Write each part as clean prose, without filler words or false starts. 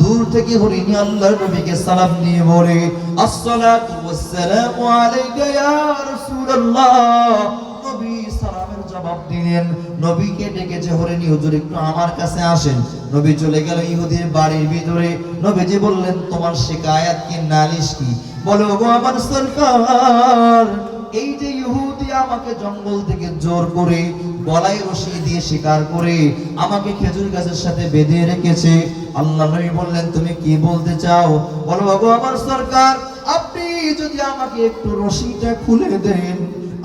দূর থেকে হরিণী আল্লাহর নবীকে সালাম দিয়ে বলে, আসসালাতু ওয়াসসালামু আলাইকা ইয়া রাসূলুল্লাহ। নবী সালামের জবাব দিলেন। নবীকে ডেকেছে হরিণী, হুজুর একটু আমার কাছে আসেন। নবী চলে গেল ইহুদির বাড়ির ভিতরে। নবীজি বললেন, তোমার শিকায়াত কি, নালিশ কি? বলে, ওগো আমার সরকার, এই যে ইহুদি আমাকে জঙ্গল থেকে জোর করে গলায় রশি দিয়ে শিকার করে আমাকে খেজুর গাছের সাথে বেঁধে রেখেছে। আল্লাহ নবী বললেন, তুমি কি বলতে চাও? বলো, ওগো আমার সরকার, আপনি যদি আমাকে একটু রশিটা খুলে দেন,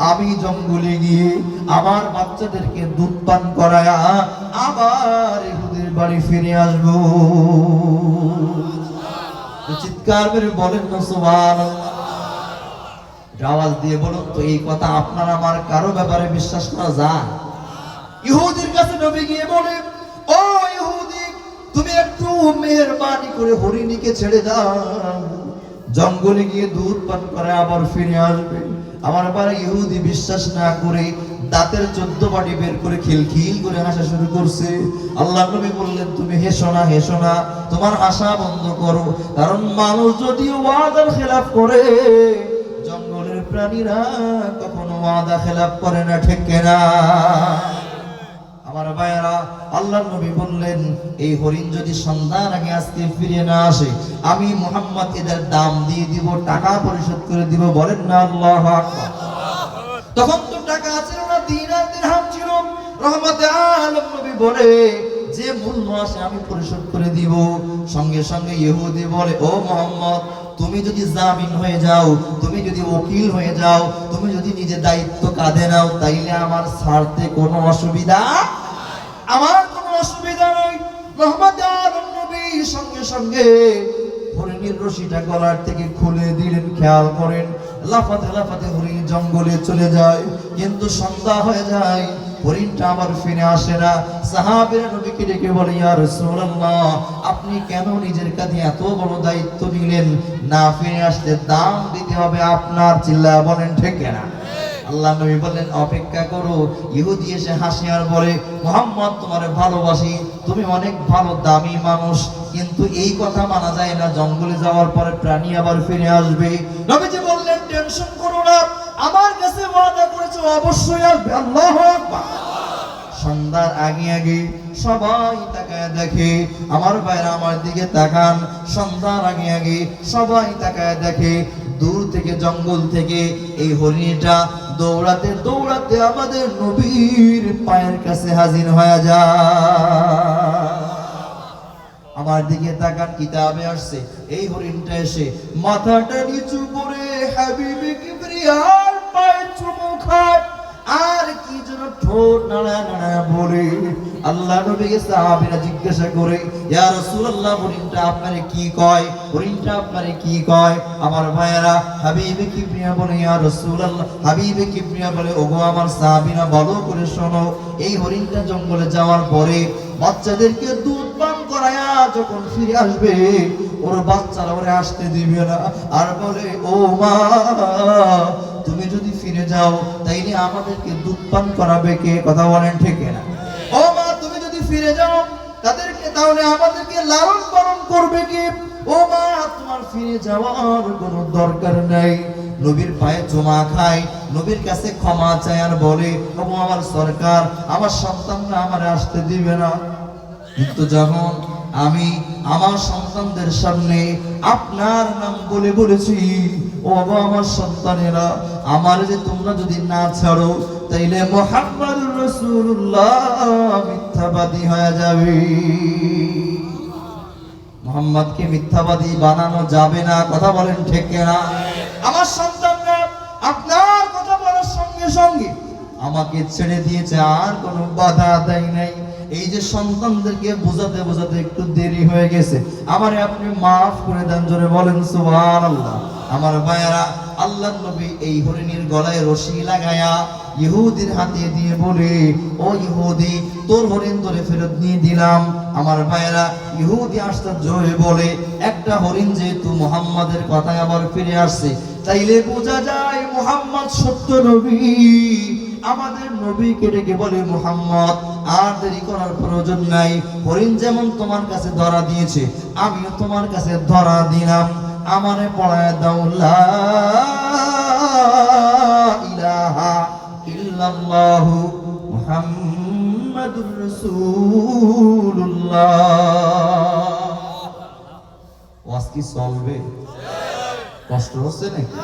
আমি জঙ্গলে গিয়ে আমার বাচ্চাদেরকে দুধ পান করায়া আবার ইহুদির বাড়ি ফিরে আসবো। চিৎকার করে বলেন না সুবহানাল্লাহ। আওয়াজ দিয়ে বলুন তো, এই কথা আপনার আমার কারো ব্যাপারে বিশ্বাস করা যায়? ইহুদির কাছে নবী গিয়ে বলে, ও ইহুদি, তুমি একটু মেহেরবানি করে হরিণীকে ছেড়ে দাও, জঙ্গলে গিয়ে দুধ পান করে আবার ফিরে আসবে। আমার বারে ইহুদি বিশ্বাস না করে দাঁতের 14 বাটি বের করে খিলখিল করে হাসা শুরু করছে। আল্লাহ নবী বললেন, তুমি হেসো না, হেসো না, তোমার হাসা বন্ধ করো, কারণ মানুষ যদি ওয়াদার খেলাফ করে, জঙ্গলের প্রাণীরা কখনো ওয়াদা খেলাফ করে না, ঠিক কিনা? আমার ভাইয়েরা, আল্লাহর নবী বললেন, এই হরিণ যদি সন্ধ্যার আগে আজকে ফিরে না আসে, আমি মুহাম্মদ এদের দাম দিয়ে দিব, টাকা পরিশোধ করে দিব। বলেন না আল্লাহু আকবার। তখন তো টাকা ছিল না, দিনার দিরহাম ছিল। রহমতে আলম নবী বলে, যে মূল্য আসে আমি পরিশোধ করে দিব। সঙ্গে সঙ্গে ইহুদি বলে, ও মুহাম্মদ, তুমি যদি জামিন হয়ে যাও, তুমি যদি ওকিল হয়ে যাও, তুমি যদি নিজে দায়িত্ব কাঁধে নাও, তাইলে আমার ছাড়তে কোনো অসুবিধা, আমার কোনো অসুবিধা নাই। রহমতে আলম নবী সঙ্গে সঙ্গে হরিণীর রশিটা গলার থেকে খুলে দিলেন। খেয়াল করেন, লাফাতে লাফাতে হরিণ জঙ্গলে চলে যায়, কিন্তু সন্ধ্যা হয়ে যায়, হরিণটা আবার ফিরে আসে না। সাহাবীরা নবীকে ডেকে বলে, ইয়া রাসূলুল্লাহ, আপনি কেন নিজের কাঁধে এত বড় দায়িত্ব নিলেন? না ফিরে আসলে দাম দিতে হবে আপনার। চিল্লায়া বলেন ঠিক কিনা? আল্লাহ নবী বললেন, অপেক্ষা করো। ইহুদি এসে হাসি আর বলে, মুহাম্মদ, তোমারে ভালোবাসি, তুমি অনেক ভালো দামি মানুষ, কিন্তু এই কথা মানা যায় না, জঙ্গলে যাওয়ার পরে প্রাণী আবার ফিরে আসবে। নবীজি বললেন, টেনশন করো না, আমার কাছে ওয়াদা করেছো, অবশ্যই আসবে। আল্লাহু আকবার। সন্ধ্যার আগে আগে সবাই তাকায় দেখে। আমার ভাইরা আমার দিকে তাকান, সন্ধ্যার আগে আগে সবাই তাকায় দেখে, দূর থেকে জঙ্গল থেকে এই হরিণীটা দৌড়াতে দৌড়াতে আমাদের নবীর পায়ের কাছে হাজির হয়ে যায়। আমার দিকে তাকান, কিতাবে আসছে, এই হরিণটা এসে মাথাটা নিচু করে হাবিবে কিবরিয়ার পায়ে চুমু খায়, আর কি যেন ঠোঁট নাড়া নাড়া বলে। আল্লাহ নবীকে সাহাবীরা জিজ্ঞাসা করে, ইয়া রাসূলুল্লাহ, হরিণটা আপনারে কি কয়? হরিণটা আপনারে কি কয়? আমার ভাইয়েরা, হাবিবে কিবরিয়া বলে, ইয়া রাসূলুল্লাহ, হাবিবে কিবরিয়া বলে, ওগো আমার সাহাবীরা, ভালো করে শোনো, এই হরিণটা জঙ্গলে যাওয়ার পরে বাচ্চাদেরকে দুধ পান করায়া যখন ফিরে আসবে, ওর বাচ্চারা ওরে আসতে দিবে না, আর বলে, ও মা, তুমি যদি ফিরে যাও, তাইলে আমাদেরকে দুধ পান করাবে কে? কথা বলেন ঠিক না? ও মা, তুমি যদি ফিরে যাও, তাদেরকে তাহলে আমাদেরকে লালন পালন করবে কে? ও মা, তোমার ফিরে যাওয়ার কোনো দরকার নাই। নবীর পায়ে চুমা খায়, নবীর কাছে ক্ষমা চায় আর বলে, ও আমার সরকার, আমার সন্তানরা আমারে আসতে দিবে না, কিন্তু যখন আমি আমার সন্তানদের সামনে আপনার নাম বলে বলেছি, ও আমার সন্তানেরা, আমার যে তোমরা যদি না ছাড়ো, তাইলে মুহাম্মদুর রাসূলুল্লাহ মিথ্যাবাদী হয়ে যাবে। মুহাম্মদকে মিথ্যাবাদী বানানো যাবে না। কথা বলেন ঠিক কিনা? আমার সন্তানরা আপনার কথা বলার সঙ্গে সঙ্গে আমাকে ছেড়ে দিয়েছে, আর কোনো বাধা দেয় নাই। এই যে সন্তানদেরকে বোঝাতে বোঝাতে একটু দেরি হয়ে গেছে, আমারে আপনি মাফ করে দেন। জোরে বলেন সুবহানাল্লাহ। আমার ভাইয়েরা, আল্লাহর নবী এই হরিণীর গলায় রশি লাগায়া ইহুদির হাতে দিয়ে বলে, ও ইহুদি, তোর হরিণ ধরে ফেরত নিয়ে দিলাম। আমার ভাইয়েরা, ইহুদি আশ্চর্য হয়ে বলে, একটা হরিণ যেহেতু মুহাম্মাদের কথায় আবার ফিরে আসছে, তাইলে বোঝা যায় মুহাম্মদ সত্য নবী। আমাদের নবীকে ডেকে বলে, মুহাম্মদ আর দেরি করার প্রয়োজন নাই, হরিণ যেমন তোমার কাছে ধরা দিয়েছে আমিও তোমার কাছে ধরা দিলাম, আমারে পড়ায় দাও লা ইলাহা ইল্লাল্লাহু মুহাম্মাদুর রাসূলুল্লাহ। ওয়াজ কি চলবে? কষ্ট হচ্ছে নাকি?